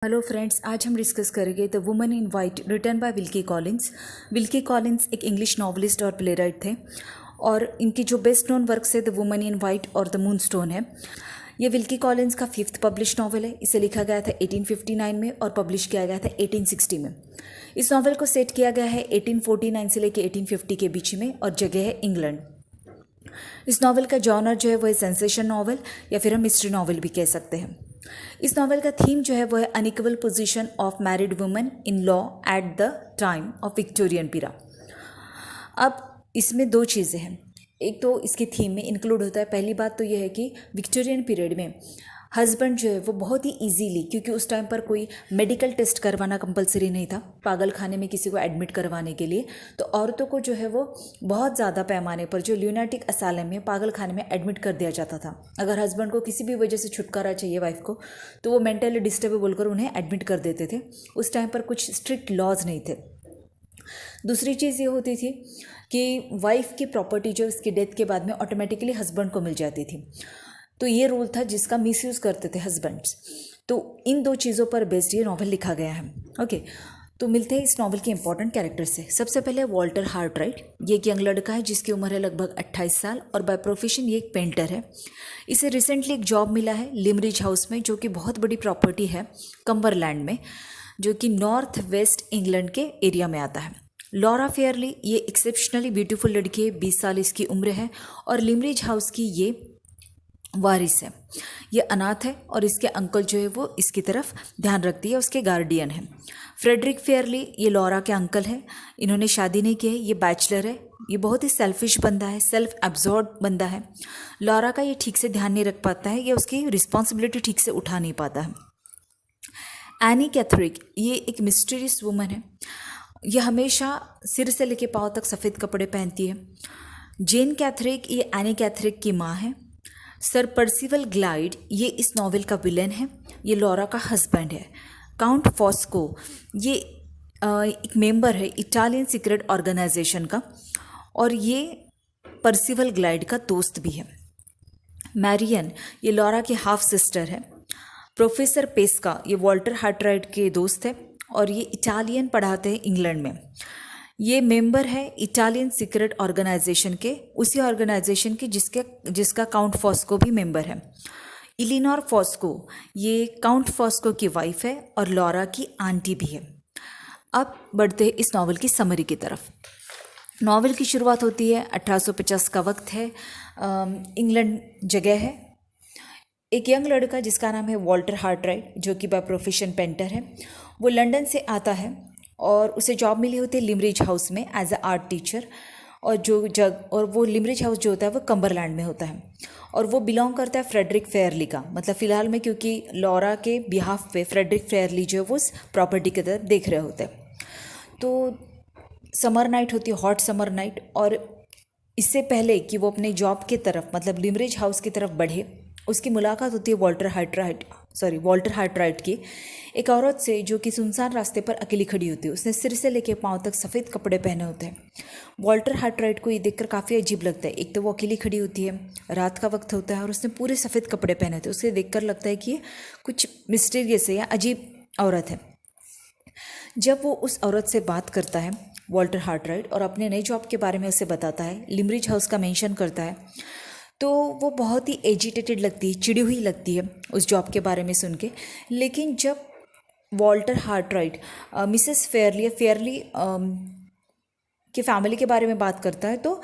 Hello friends, आज हम discuss करेंगे the woman in white written by Wilkie Collins. Wilkie Collins एक English novelist और प्लेराइट थे और इनकी जो बेस्ट नोन वर्क्स है द वुमन इन वाइट और द मूनस्टोन है। ये विल्की कॉलिंस का 5th पब्लिश नॉवल है। इसे लिखा गया था 1859 में और पब्लिश किया गया था 1860 में। इस नॉवल को सेट किया गया है 1849 से लेकर 1850 के बीच में और जगह है इंग्लैंड। इस नॉवल का जॉनर जो है वो है सेंसेशन नॉवल या फिर हम मिस्ट्री नॉवल भी कह सकते हैं। इस नॉवल का थीम जो है वो है unequal position of married women in law at the time of Victorian पीरा। अब इसमें दो चीज़ें हैं। एक तो इसके थीम में इंक्लूड होता है, पहली बात तो यह है कि विक्टोरियन पीरियड में हस्बैंड जो है वो बहुत ही इजीली, क्योंकि उस टाइम पर कोई मेडिकल टेस्ट करवाना कंपलसरी नहीं था पागल खाने में किसी को एडमिट करवाने के लिए, तो औरतों को जो है वो बहुत ज़्यादा पैमाने पर जो ल्यूनाटिक असालम में पागल खाने में एडमिट कर दिया जाता था। अगर हस्बैंड को किसी भी वजह से छुटकारा चाहिए वाइफ को, तो वो मेंटली डिस्टर्ब बोलकर उन्हें एडमिट कर देते थे। उस टाइम पर कुछ स्ट्रिक्ट लॉज नहीं थे। दूसरी चीज़ ये होती थी कि वाइफ की प्रॉपर्टी जो उसकी डेथ के बाद में ऑटोमेटिकली हस्बैंड को मिल जाती थी। तो ये रूल था जिसका मिसयूज़ करते थे हस्बैंड्स। तो इन दो चीज़ों पर बेस्ड ये नॉवल लिखा गया है। ओके, तो मिलते हैं इस नॉवल के इंपॉर्टेंट कैरेक्टर से। सबसे पहले वॉल्टर हार्टराइट। ये एक यंग लड़का है जिसकी उम्र है लगभग 28 साल और बाय प्रोफेशन ये एक पेंटर है। इसे रिसेंटली एक जॉब मिला है लिमरिज हाउस में, जो कि बहुत बड़ी प्रॉपर्टी है कम्बरलैंड में, जो कि नॉर्थ वेस्ट इंग्लैंड के एरिया में आता है। लॉरा फेयरली ये एक्सेप्शनली ब्यूटीफुल लड़की है, 20 साल इसकी उम्र है और लिमरिज हाउस की ये वारिस है। ये अनाथ है और इसके अंकल जो है वो इसकी तरफ ध्यान रखती है, उसके गार्डियन है। फ्रेडरिक फेयरली ये लॉरा के अंकल हैं। इन्होंने शादी नहीं की है, ये बैचलर है। ये बहुत ही सेल्फिश बंदा है, सेल्फ एब्जॉर्ब बंदा है। लॉरा का ये ठीक से ध्यान नहीं रख पाता है, ये उसकी रिस्पॉन्सिबिलिटी ठीक से उठा नहीं पाता है। एनी कैथरिक ये एक मिस्टीरियस वुमन है। ये हमेशा सिर से लेके पाँव तक सफ़ेद कपड़े पहनती है। जेन कैथरिक ये एनी कैथरिक की माँ है। सर पर्सिवल ग्लाइड ये इस नॉवेल का विलन है। ये लॉरा का हस्बैंड है। काउंट फॉस्को ये एक मेंबर है इटालियन सीक्रेट ऑर्गेनाइजेशन का और ये पर्सिवल ग्लाइड का दोस्त भी है। मैरियन ये लॉरा की हाफ सिस्टर है। प्रोफेसर पेस्का ये वॉल्टर हार्टराइट के दोस्त है और ये इटालियन पढ़ाते हैं इंग्लैंड में। ये मेंबर है इटालियन सीक्रेट ऑर्गेनाइजेशन के, उसी ऑर्गेनाइजेशन की जिसका काउंट फॉस्को भी मेंबर है। इलिनोर फॉस्को ये काउंट फॉस्को की वाइफ है और लॉरा की आंटी भी है। अब बढ़ते हैं इस नॉवल की समरी की तरफ। नॉवल की शुरुआत होती है 1850 का वक्त है, इंग्लैंड जगह है। एक यंग लड़का जिसका नाम है वॉल्टर हार्टराइट, जो कि बाय प्रोफेशन पेंटर है, वो लंदन से आता है और उसे जॉब मिली होती है लिमरिज हाउस में एज अ आर्ट टीचर। और वो लिमरिज हाउस जो होता है वो कम्बरलैंड में होता है और वो बिलोंग करता है फ्रेडरिक फेयरली का, मतलब फ़िलहाल में, क्योंकि लॉरा के बिहाफ पे फ्रेडरिक फेयरली जो है वो उस प्रॉपर्टी की तरफ देख रहे होते हैं। तो समर नाइट होती है, हॉट समर नाइट, और इससे पहले कि वो अपने जॉब की तरफ मतलब लिमरिज हाउस की तरफ बढ़े, उसकी मुलाकात होती है वॉल्टर हार्टराइट की एक औरत से, जो कि सुनसान रास्ते पर अकेली खड़ी होती है। उसने सिर से लेकर पाँव तक सफ़ेद कपड़े पहने होते हैं। वॉल्टर हार्टराइट को ये देखकर काफ़ी अजीब लगता है। एक तो वो अकेली खड़ी होती है, रात का वक्त होता है और उसने पूरे सफ़ेद कपड़े पहने होते हैं। उसे देखकर लगता है कि ये कुछ मिस्टीरियस है या अजीब औरत है। जब वो उस औरत से बात करता है वॉल्टर हार्टराइट और अपने नई जॉब के बारे में उसे बताता है, लिमरिज हाउस का मेंशन करता है, तो वो बहुत ही एजिटेटेड लगती है, चिड़ी हुई लगती है उस जॉब के बारे में सुन के। लेकिन जब वॉल्टर हार्टराइट मिसेस फेयरली की फैमिली के बारे में बात करता है, तो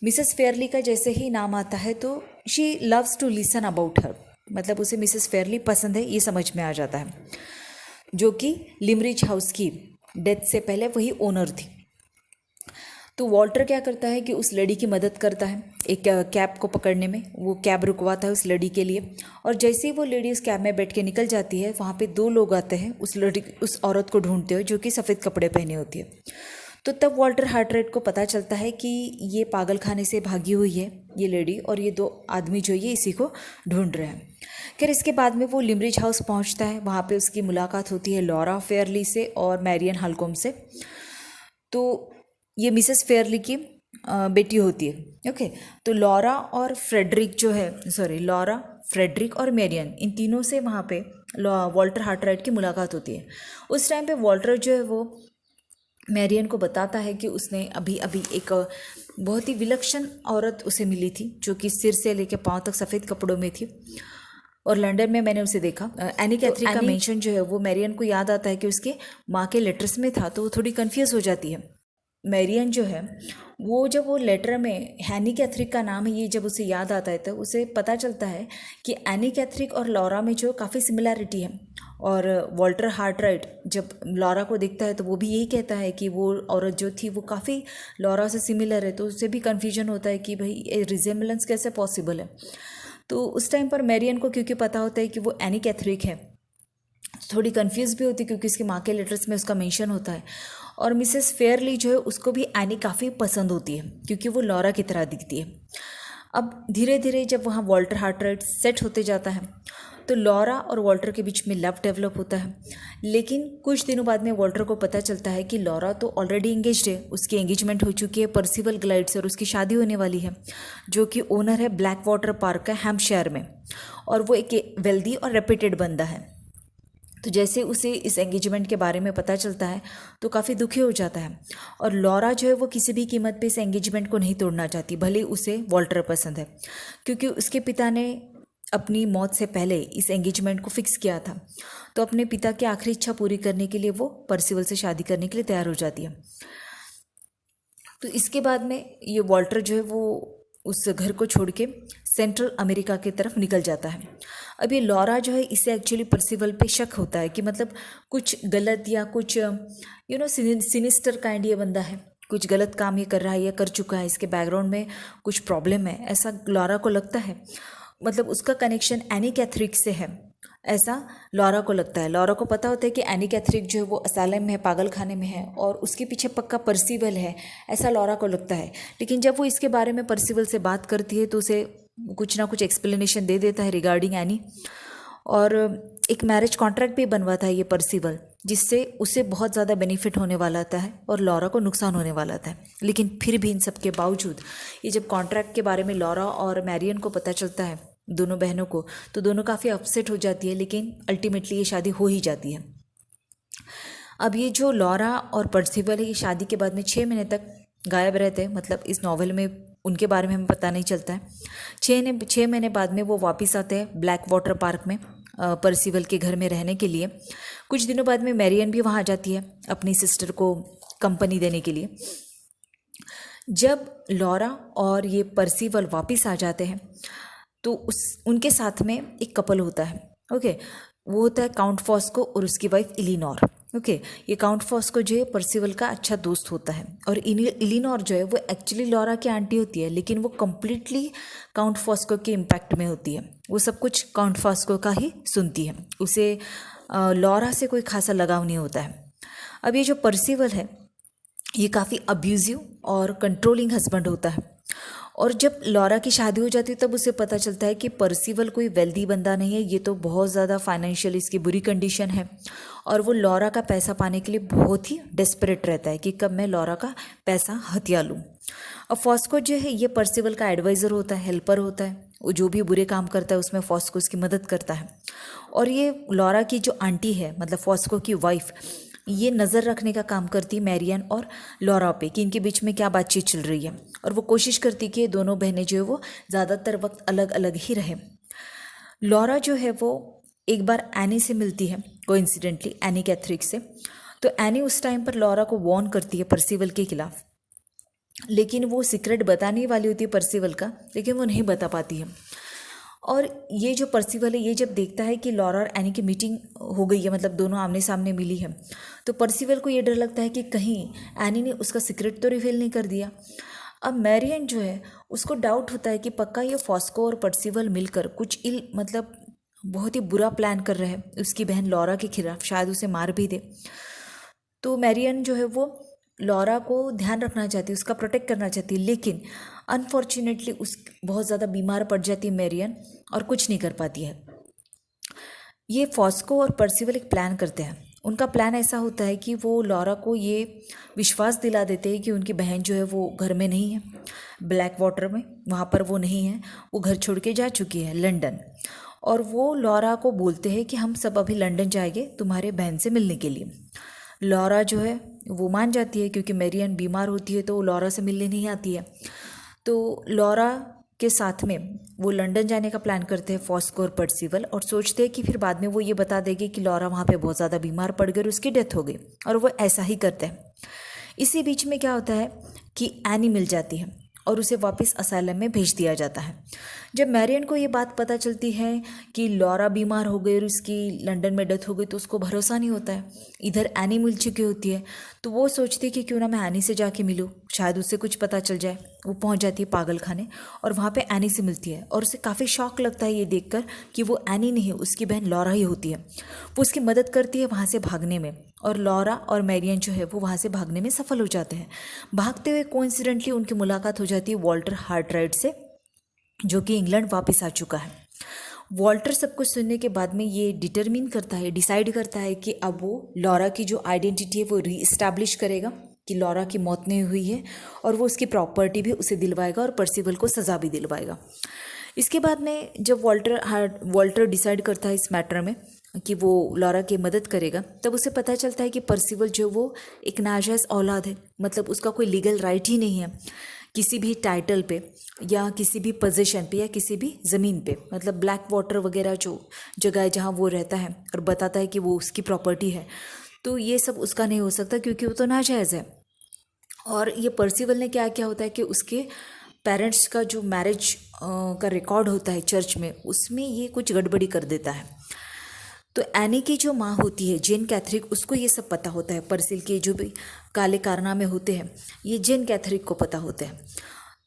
मिसेस फेयरली का जैसे ही नाम आता है तो she loves to listen about her, मतलब उसे मिसेस फेयरली पसंद है, ये समझ में आ जाता है, जो कि लिमरिज हाउस की डेथ से पहले वही ओनर थी। तो वॉल्टर क्या करता है कि उस लड़ी की मदद करता है एक कैब को पकड़ने में। वो कैब रुकवाता है उस लड़ी के लिए और जैसे ही वो लेडी उस कैब में बैठ के निकल जाती है, वहाँ पे दो लोग आते हैं उस औरत को ढूंढते हुए, जो कि सफ़ेद कपड़े पहने होती है। तो तब वॉल्टर हार्टराइट को पता चलता है कि ये पागल खाने से भागी हुई है ये लेडी और ये दो आदमी जो ये इसी को ढूंढ रहे हैं। खैर इसके बाद में वो लिमरिज हाउस पहुँचता है। वहाँ पर उसकी मुलाकात होती है लॉरा फेयरली से और मैरियन हालकोम से। तो ये मिसेस फेयरली की बेटी होती है। ओके, तो लॉरा, फ्रेडरिक और मैरियन, इन तीनों से वहाँ पे वॉल्टर हार्टराइट की मुलाकात होती है। उस टाइम पे वॉल्टर जो है वो मैरियन को बताता है कि उसने अभी अभी एक बहुत ही विलक्षण औरत उसे मिली थी जो कि सिर से लेकर पांव तक सफ़ेद कपड़ों में थी, और लंदन में मैंने उसे देखा। एनी कैथरिक का मेंशन जो है वो मैरियन को याद आता है कि उसके माँ के लेटर्स में था, तो वो थोड़ी कन्फ्यूज़ हो जाती है। मैरियन जो है वो जब वो लेटर में एनी कैथरिक का नाम है ये जब उसे याद आता है तो उसे पता चलता है कि एनी कैथरिक और लॉरा में जो काफ़ी सिमिलैरिटी है। और वॉल्टर हार्टराइट जब लॉरा को देखता है तो वो भी यही कहता है कि वो औरत जो थी वो काफ़ी लॉरा से सिमिलर है, तो उससे भी कन्फ्यूजन होता है कि भाई ये रिजेम्बलेंस कैसे पॉसिबल है। तो उस टाइम पर मैरियन को क्योंकि पता होता है कि वो एनी कैथरिक है, थोड़ी कंफ्यूज भी होती क्योंकि उसके माँ के लेटर्स में उसका मेंशन होता है। और मिसेस फेयरली जो है उसको भी एनी काफ़ी पसंद होती है क्योंकि वो लॉरा की तरह दिखती है। अब धीरे धीरे जब वहाँ वॉल्टर हार्टराइट सेट होते जाता है तो लॉरा और वॉल्टर के बीच में लव डेवलप होता है। लेकिन कुछ दिनों बाद में वॉल्टर को पता चलता है कि लॉरा तो ऑलरेडी इंगेज्ड है, उसकी एंगेजमेंट हो चुकी है पर्सिवल ग्लाइड से और उसकी शादी होने वाली है, जो कि ओनर है ब्लैक वाटर पार्क का हैम्पशायर में, और वो एक वेल्दी और रेप्यूटेड बंदा है। तो जैसे उसे इस एंगेजमेंट के बारे में पता चलता है तो काफ़ी दुखी हो जाता है, और लॉरा जो है वो किसी भी कीमत पे इस एंगेजमेंट को नहीं तोड़ना चाहती, भले उसे वॉल्टर पसंद है, क्योंकि उसके पिता ने अपनी मौत से पहले इस एंगेजमेंट को फिक्स किया था। तो अपने पिता की आखिरी इच्छा पूरी करने के लिए वो पर्सिवल से शादी करने के लिए तैयार हो जाती है। तो इसके बाद में ये वॉल्टर जो है वो उस घर को छोड़ के सेंट्रल अमेरिका की तरफ निकल जाता है। अब ये लॉरा जो है इसे एक्चुअली पर्सिवल पे शक होता है कि मतलब कुछ गलत या कुछ सिनिस्टर काइंड ये बंदा है, कुछ गलत काम ये कर रहा है या कर चुका है, इसके बैकग्राउंड में कुछ प्रॉब्लम है, ऐसा लॉरा को लगता है। मतलब उसका कनेक्शन एनी कैथरिक से है, ऐसा लॉरा को लगता है। लॉरा को पता होता है कि एनी कैथरिक जो है वो असालम में है, पागल खाने में है, और उसके पीछे पक्का पर्सिवल है, ऐसा लॉरा को लगता है। लेकिन जब वो इसके बारे में पर्सिवल से बात करती है तो उसे कुछ ना कुछ एक्सप्लेनेशन दे देता है रिगार्डिंग एनी, और एक मैरिज कॉन्ट्रैक्ट भी बनवाता है ये पर्सिवल, जिससे उसे बहुत ज़्यादा बेनिफिट होने वाला था है और लॉरा को नुकसान होने वाला था। लेकिन फिर भी इन सब के बावजूद ये जब कॉन्ट्रैक्ट के बारे में लॉरा और मैरियन को पता चलता है, दोनों बहनों को, तो दोनों काफ़ी अपसेट हो जाती है, लेकिन अल्टीमेटली ये शादी हो ही जाती है। अब ये जो लॉरा और पर्सिवल है ये शादी के बाद में 6 महीने तक गायब रहते हैं, मतलब इस नॉवेल में उनके बारे में हमें पता नहीं चलता है। 6 महीने बाद में वो वापस आते हैं ब्लैक वाटर पार्क में पर्सिवल के घर में रहने के लिए। कुछ दिनों बाद में मैरियन भी वहाँ जाती है अपनी सिस्टर को कंपनी देने के लिए। जब लॉरा और ये पर्सिवल वापस आ जाते हैं तो उनके साथ में एक कपल होता है। ओके, वो होता है काउंट फॉस्को और उसकी वाइफ इलिनोर। ओके, ये काउंट फॉस्को जो है पर्सिवल का अच्छा दोस्त होता है, और इलिनोर जो है वो एक्चुअली लॉरा की आंटी होती है, लेकिन वो कम्प्लीटली काउंट फॉस्को के इम्पैक्ट में होती है। वो सब कुछ काउंट फॉस्को का ही सुनती है, उसे लॉरा से कोई खासा लगाव नहीं होता है। अब ये जो पर्सिवल है ये काफ़ी अब्यूजिव और कंट्रोलिंग हस्बैंड होता है, और जब लॉरा की शादी हो जाती है तब उसे पता चलता है कि पर्सिवल कोई वेल्दी बंदा नहीं है, ये तो बहुत ज़्यादा फाइनेंशियली इसकी बुरी कंडीशन है, और वो लॉरा का पैसा पाने के लिए बहुत ही डेस्परेट रहता है कि कब मैं लॉरा का पैसा हथिया लूँ। अब फॉस्को जो है ये पर्सिवल का एडवाइज़र होता है, हेल्पर होता है, वो जो भी बुरे काम करता है उसमें फॉस्को उसकी मदद करता है। और ये लॉरा की जो आंटी है, मतलब फॉस्को की वाइफ, ये नज़र रखने का काम करती मैरियन और लॉरा पे कि इनके बीच में क्या बातचीत चल रही है, और वो कोशिश करती कि दोनों बहनें जो है वो ज़्यादातर वक्त अलग अलग ही रहे। लॉरा जो है वो एक बार एनी से मिलती है कोइंसिडेंटली, एनी कैथरिक से। तो एनी उस टाइम पर लॉरा को वॉर्न करती है पर्सिवल के खिलाफ, लेकिन वो सीक्रेट बताने वाली होती है पर्सिवल का, लेकिन वो नहीं बता पाती है। और ये जो पर्सिवल है ये जब देखता है कि लॉरा और एनी की मीटिंग हो गई है, मतलब दोनों आमने सामने मिली है, तो पर्सिवल को ये डर लगता है कि कहीं एनी ने उसका सीक्रेट तो रिवील नहीं कर दिया। अब मैरियन जो है उसको डाउट होता है कि पक्का ये फॉस्को और पर्सिवल मिलकर कुछ मतलब बहुत ही बुरा प्लान कर रहे हैं उसकी बहन लॉरा के खिलाफ, शायद उसे मार भी दे। तो मैरियन जो है वो लॉरा को ध्यान रखना चाहती है, उसका प्रोटेक्ट करना चाहती है, लेकिन अनफॉर्चुनेटली उस बहुत ज़्यादा बीमार पड़ जाती है मैरियन और कुछ नहीं कर पाती है। ये फॉस्को और पर्सिवल एक प्लान करते हैं। उनका प्लान ऐसा होता है कि वो लॉरा को ये विश्वास दिला देते हैं कि उनकी बहन जो है वो घर में नहीं है, ब्लैक वाटर में, वहाँ पर वो नहीं है, वो घर छोड़ के जा चुकी है लंदन। और वो लॉरा को बोलते हैं कि हम सब अभी लंदन जाएंगे तुम्हारे बहन से मिलने के लिए। लॉरा जो है वो मान जाती है क्योंकि मैरियन बीमार होती है तो वो लॉरा से मिलने नहीं आती है। तो लॉरा के साथ में वो लंदन जाने का प्लान करते हैं फॉस्को और पर्सिवल, और सोचते हैं कि फिर बाद में वो ये बता देगी कि लॉरा वहाँ पे बहुत ज़्यादा बीमार पड़ गई और उसकी डेथ हो गई, और वो ऐसा ही करते हैं। इसी बीच में क्या होता है कि एनी मिल जाती है और उसे वापस असाइलम में भेज दिया जाता है। जब मैरियन को ये बात पता चलती है कि लॉरा बीमार हो गई और उसकी लंदन में डेथ हो गई तो उसको भरोसा नहीं होता है। इधर एनी मिल चुकी होती है तो वो सोचती है कि क्यों ना मैं एनी से जाके मिलूँ, शायद उससे कुछ पता चल जाए। वो पहुंच जाती है पागल खाने और वहाँ पे एनी से मिलती है और उसे काफ़ी शौक लगता है ये देखकर कि वो एनी नहीं, उसकी बहन लॉरा ही होती है। वो उसकी मदद करती है वहाँ से भागने में और लॉरा और मैरियन जो है वो वहाँ से भागने में सफल हो जाते हैं। भागते हुए कोइंसिडेंटली उनकी मुलाकात हो जाती है वॉल्टर हार्ट्राइट से, जो कि इंग्लैंड वापस आ चुका है। वॉल्टर सब कुछ सुनने के बाद में ये डिसाइड करता है कि अब वो लॉरा की जो आइडेंटिटी है वो रीइस्टैब्लिश करेगा कि लॉरा की मौत नहीं हुई है, और वो उसकी प्रॉपर्टी भी उसे दिलवाएगा और पर्सिवल को सज़ा भी दिलवाएगा। इसके बाद में जब वॉल्टर डिसाइड करता है इस मैटर में कि वो लॉरा की मदद करेगा, तब उसे पता चलता है कि पर्सिवल जो वो एक नाजायज़ औलाद है, मतलब उसका कोई लीगल राइट ही नहीं है किसी भी टाइटल पे या किसी भी पोजीशन पे या किसी भी ज़मीन पे। मतलब ब्लैक वाटर वगैरह जो जगह है जहाँ वो रहता है और बताता है कि वो उसकी प्रॉपर्टी है, तो ये सब उसका नहीं हो सकता क्योंकि वो तो नाजायज़ है। और ये पर्सिवल ने क्या होता है कि उसके पेरेंट्स का जो मैरिज का रिकॉर्ड होता है चर्च में, उसमें ये कुछ गड़बड़ी कर देता है। तो एनी की जो माँ होती है जेन कैथरिक, उसको ये सब पता होता है। पर्सिल के जो भी काले कारनामे होते हैं ये जेन कैथरिक को पता होते हैं।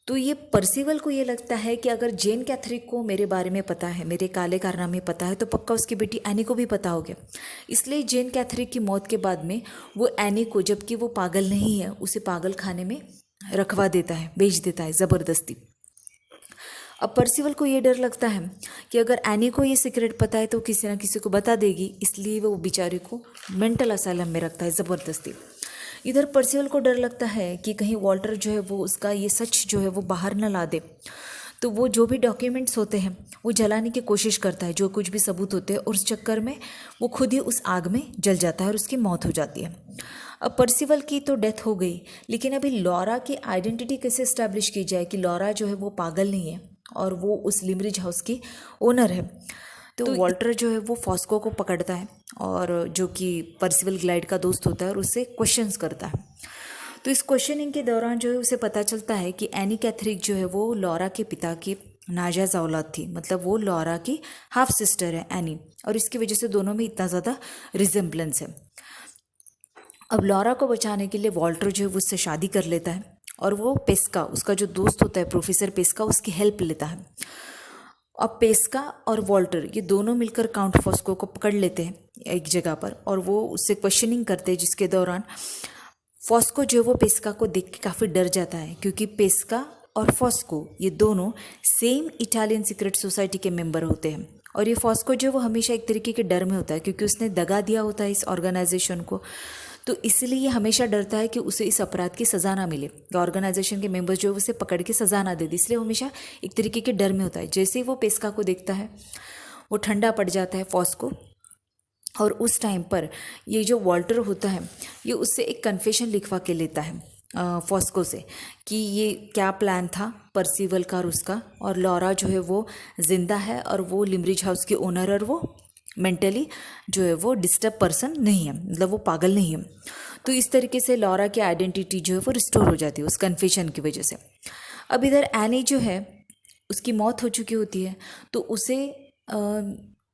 तो ये पर्सिवल को ये लगता है कि अगर जेन कैथरिक को मेरे बारे में पता है, मेरे काले कारनामे पता है, तो पक्का उसकी बेटी एनी को भी पता हो गया। इसलिए जेन कैथरिक की मौत के बाद में वो एनी को, जबकि वो पागल नहीं है, उसे पागल खाने में रखवा देता है, भेज देता है ज़बरदस्ती। अब पर्सिवल को ये डर लगता है कि अगर एनी को ये सीक्रेट पता है तो किसी ना किसी को बता देगी, इसलिए वो बेचारे को मेंटल असाइलम में रखता है ज़बरदस्ती। इधर पर्सिवल को डर लगता है कि कहीं वॉल्टर जो है वो उसका ये सच जो है वो बाहर न ला दे, तो वो जो भी डॉक्यूमेंट्स होते हैं वो जलाने की कोशिश करता है, जो कुछ भी सबूत होते हैं, और उस चक्कर में वो खुद ही उस आग में जल जाता है और उसकी मौत हो जाती है। अब पर्सिवल की तो डेथ हो गई, लेकिन अभी लॉरा की आइडेंटिटी कैसे इस्टेब्लिश की जाए कि लॉरा जो है वो पागल नहीं है और वो उस लिमरिज हाउस की ओनर है। तो वॉल्टर जो है वो फॉस्को को पकड़ता है और जो कि पर्सिवल ग्लाइड का दोस्त होता है और उससे क्वेश्चंस करता है। तो इस क्वेश्चनिंग के दौरान जो है उसे पता चलता है कि एनी कैथरिक जो है वो लॉरा के पिता की नाजायज़ औलाद थी, मतलब वो लॉरा की हाफ सिस्टर है एनी, और इसकी वजह से दोनों में इतना ज़्यादा रिजेम्बलेंस है। अब लॉरा को बचाने के लिए वॉल्टर जो है वो उससे शादी कर लेता है और वो पेस्का, उसका जो दोस्त होता है प्रोफेसर पेस्का, उसकी हेल्प लेता है। अब पेस्का और वॉल्टर ये दोनों मिलकर काउंट फॉस्को को पकड़ लेते हैं एक जगह पर और वो उससे क्वेश्चनिंग करते हैं, जिसके दौरान फॉस्को जो है वो पेस्का को देख के काफ़ी डर जाता है, क्योंकि पेस्का और फॉस्को ये दोनों सेम इटालियन सीक्रेट सोसाइटी के मेंबर होते हैं। और ये फॉस्को जो है वो हमेशा एक तरीके के डर में होता है क्योंकि उसने दगा दिया होता है इस ऑर्गेनाइजेशन को, तो इसलिए ये हमेशा डरता है कि उसे इस अपराध की सज़ा ना मिले, ऑर्गेनाइजेशन के मेंबर्स जो है उसे पकड़ के सज़ा ना दे दी, इसलिए वो हमेशा एक तरीके के डर में होता है। जैसे ही वो पेस्का को देखता है वो ठंडा पड़ जाता है फॉस्को, और उस टाइम पर ये जो वॉल्टर होता है ये उससे एक कन्फेशन लिखवा के लेता है फॉस्को से कि ये क्या प्लान था पर्सिवल का और उसका, और लॉरा जो है वो जिंदा है और वो लिमरिज हाउस की ओनर, और वो मेंटली जो है वो डिस्टर्ब पर्सन नहीं है, मतलब वो पागल नहीं है। तो इस तरीके से लॉरा की आइडेंटिटी जो है वो रिस्टोर हो जाती है उस कन्फेशन की वजह से। अब इधर एनी जो है उसकी मौत हो चुकी होती है तो उसे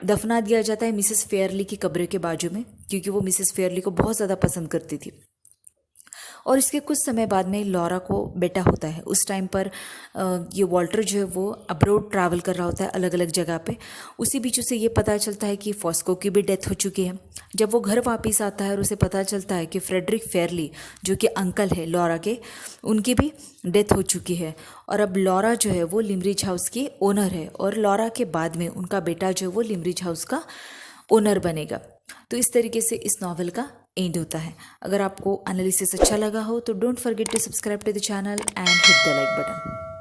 दफना दिया जाता है मिसेस फेयरली की कब्र के बाजू में, क्योंकि वो मिसेस फेयरली को बहुत ज़्यादा पसंद करती थी। और इसके कुछ समय बाद में लॉरा को बेटा होता है। उस टाइम पर ये वॉल्टर जो है वो अब्रोड ट्रैवल कर रहा होता है अलग अलग जगह पे। उसी बीच उसे ये पता चलता है कि फॉस्को की भी डेथ हो चुकी है। जब वो घर वापस आता है और उसे पता चलता है कि फ्रेडरिक फेयरली जो कि अंकल है लॉरा के, उनकी भी डेथ हो चुकी है, और अब लॉरा जो है वो लिमरिज हाउस की ओनर है, और लॉरा के बाद में उनका बेटा जो है वो लिमरिज हाउस का ओनर बनेगा। तो इस तरीके से इस नॉवल का एंड होता है। अगर आपको एनालिसिस अच्छा लगा हो तो don't forget to subscribe to the channel and hit the like button.